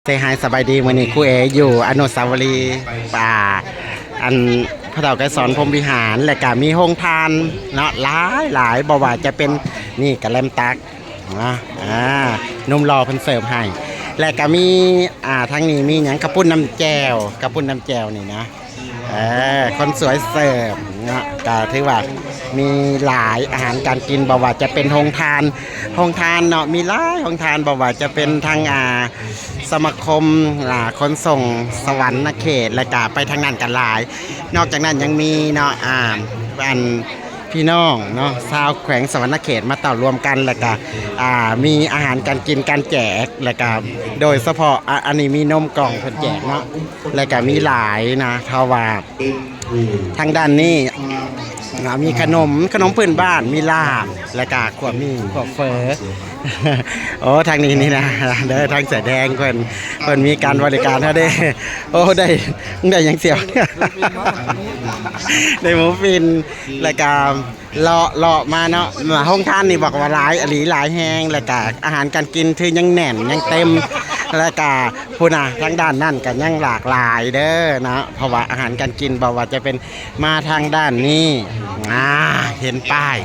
เซฮายสบายดีมื้อนี้ครูเออยู่อนุสาวรีย์ป่าอันพระเฒ่าไกรสอนพรหมวิหารและก็มีโรงทานเนาะหลายบ่ว่าจะเป็นนี่กะแลมตักนะนุ่มรอเพิ่นเสิร์ฟให้และก็มีทางนี้มีหยังกระปุ้นน้ำแจ่วนี่นะคนสวยเสิร์ฟเนาะก็ถือว่ามีหลายอาหารการกินบ่ว่าจะเป็นโรงทานเนาะมีหลายโรงทานบ่ว่าจะเป็นทางสมาคมขนส่งสวรรค์เขตและก็ไปทางนั้นกันหลาย นอกจากนั้นยังมีเนาะอันพี่น้องเนาะชาวแขวงสวรรค์เขตมาต่อรวมกันแล้วก็มีอาหารการกินการแจกแล้วก็โดยเฉพาะอันนี้มีนมกล่องเพิ่นแจกเนาะแล้วก็มีหลายนะเท่าว่าทางด้านนี้มีขนมพื้นบ้านมีลาบแล้วก็ขวบเฟอโอ้ทางนี้นี่นะเด้อทางเสือแดงเพิ่นมีการบริการเฮาได้โอ้ได้ยังเสียวได้หมูฟินแล้วก็เลาะมาเนาะห้องทานนี่บอกว่าหลายแห้งแล้วก็อาหารการกินคือยังแน่นยังเต็มแล้วก็พูน่ะทางด้านนั่นก็ยังหลากหลายเด้อนะเพราะว่าอาหารการกินบอกว่าจะเป็นมาทางด้านนี้เห็นป้าย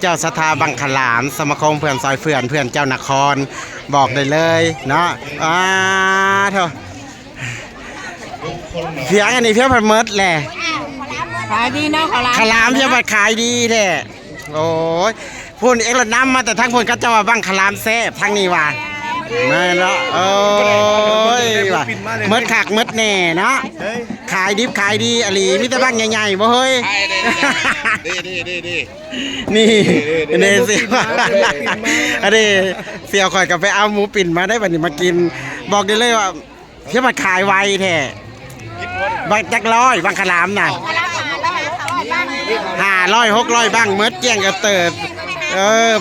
เจ้าสถาบังขลามสมาคมเพื่อนซอยเพื่อนเจ้านครบอกได้เลยเนาะเถอะเพียงอันนี้เพียงพันเมิดแหละขายดีเนาะขลามเพียงพันขายดีแท้โอ้ยพูดเอกละน้ำมาแต่ทั้งคนก็จะว่าบังขลามแซ่บทั้งนี้ว่าไม่เนาะโอ้ยว่ะเมิดขากเมิดแน่เนาะขายดิบขายดีอลีมิตรบ้างใหญ่ๆบ่เฮ้ยนี่เสียวอันนี้เสียวข่อยกับไปเอาหมูปิ่นมาได้บัดนี้มากินบอกได้เลยว่าเพี้ยมาขายไวแท้บางจักร้อยบางขลามน่ะ500 600บ้างเมิดเกี้ยงกระเติด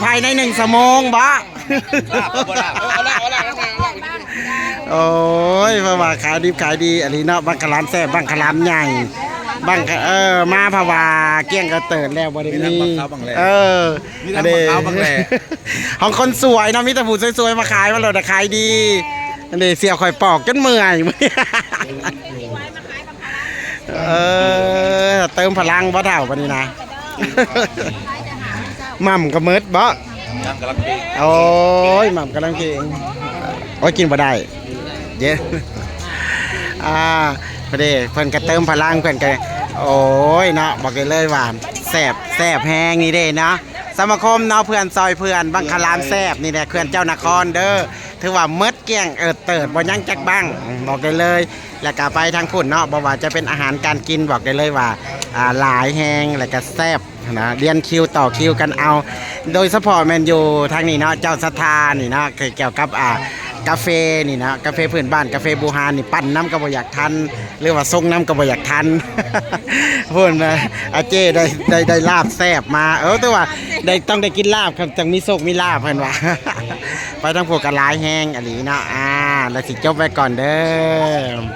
ภายใน1 ชั่วโมงบ่โอ้ยเพราะว่าขายดิบขายดีอันนี้เนาะบางขลามแซ่บบางขลามใหญ่บางมาเพราะว่าเกี้ยงกระเติดแล้วบ่ได้มีอันนี้ของคนสวยเนาะมีแต่ผู้สวยๆมาขายมาเลยแต่ขายดีอันนี้เสี่ยวข่อยปอกจนเมื่อยเติมพลังบ่เท่าปานนี้นะม่ำก็เมิดบ่โอ้ยม่ำกำลังกินโอ้ยกินบ่ได้เดี๋ยวพอดีเพิ่นก็เติมพลังเพิ่นก็โอ้ยเนาะบอกเลยว่าแซ่บแห้งนี่เด้เนาะสมาคมเนาะเพื่อนซอยเพื่อนบังคลามแซ่บนี่แหละเพื่อนเจ้านครเด้อถือว่าเมิดเกี้ยงเติดบ่ยังจักบ้างบอกได้เลยแล้วก็ไปทางพุ่นเนาะบอกว่าจะเป็นอาหารการกินบอกได้เลยว่าหลายแห้งแล้วก็แซ่บนะเรียนคิวต่อคิวกันเอาโดยเฉพาะแมนยูทางนี้เนาะเจ้าสถานนี่เนาะเกี่ยวกับกาแฟนี่นะกาแฟพื้นบ้านกาแฟบูฮานี่ปั่นน้ำก็บ่อยากทันหรือว่าส่งน้ำก็บ่อยากทันพูดนะอาเจ้ได้ลาบแซ่บมาแต่ว่าต้องได้กินลาบครับจังมีโชคมีลาบเพิ่นว่าไปทั้งพวกกระลายแห้งอันนี้เนาะแล้วสิจบไว้ก่อนเด้อ